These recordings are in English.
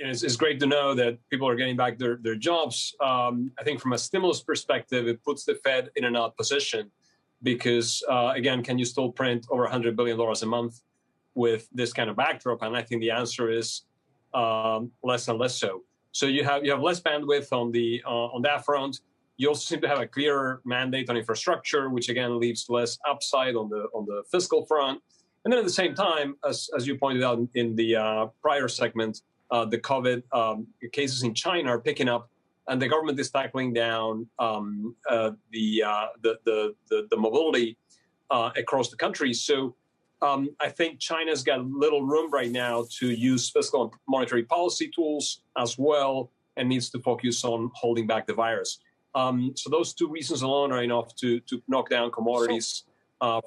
it's great to know that people are getting back their jobs. I think from a stimulus perspective, it puts the Fed in an odd position because, again, can you still print over $100 billion a month with this kind of backdrop? And I think the answer is less and less so. So you have less bandwidth on that front. You also seem to have a clearer mandate on infrastructure, which again leaves less upside on the fiscal front. And then at the same time, as you pointed out in the prior segment, the COVID cases in China are picking up, and the government is tackling down the mobility across the country. So I think China's got little room right now to use fiscal and monetary policy tools as well, and needs to focus on holding back the virus. So those two reasons alone are enough to knock down commodities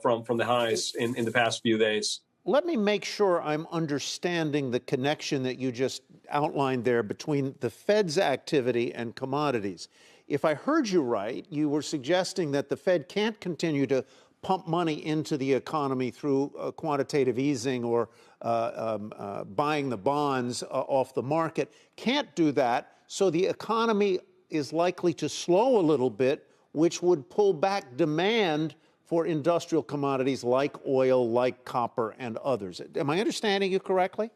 from the highs in the past few days. Let me make sure I'm understanding the connection that you just outlined there between the Fed's activity and commodities. If I heard you right, you were suggesting that the Fed can't continue to pump money into the economy through quantitative easing or buying the bonds off the market. Can't do that, so the economy is likely to slow a little bit, which would pull back demand for industrial commodities like oil, like copper, and others. Am I understanding you correctly?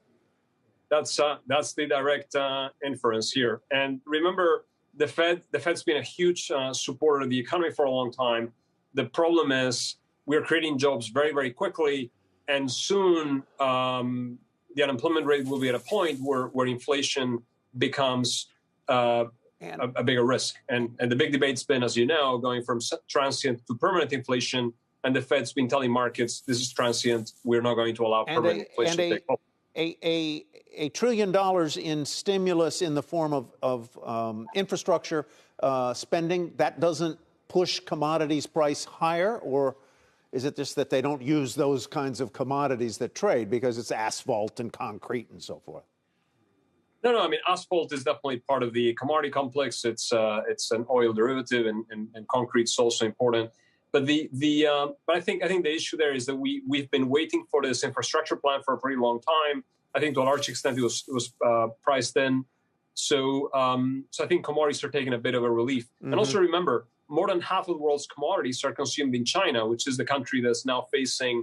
That's the direct inference here. And remember, the Fed's been a huge supporter of the economy for a long time. The problem is we're creating jobs very, very quickly, and soon the unemployment rate will be at a point where inflation becomes a bigger risk. And the big debate's been, as you know, going from transient to permanent inflation. And the Fed's been telling markets, this is transient. We're not going to allow permanent inflation to take hold. $1 trillion in stimulus in the form of infrastructure spending, that doesn't push commodities price higher? Or is it just that they don't use those kinds of commodities that trade because it's asphalt and concrete and so forth? No. I mean, asphalt is definitely part of the commodity complex. It's an oil derivative, and concrete's also important. But but I think the issue there is that we've been waiting for this infrastructure plan for a pretty long time. I think to a large extent it was priced in. So I think commodities are taking a bit of a relief. Mm-hmm. And also remember, more than half of the world's commodities are consumed in China, which is the country that's now facing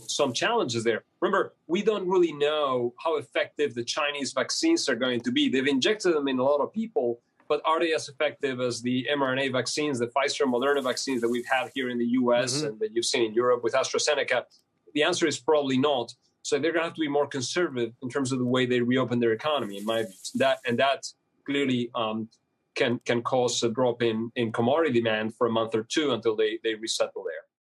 some challenges there. Remember, we don't really know how effective the Chinese vaccines are going to be. They've injected them in a lot of people, but are they as effective as the mRNA vaccines, the Pfizer and Moderna vaccines that we've had here in the U.S. and that you've seen in Europe with AstraZeneca? The answer is probably not. So they're going to have to be more conservative in terms of the way they reopen their economy, in my view. That clearly can cause a drop in commodity demand for a month or two until they resettle there.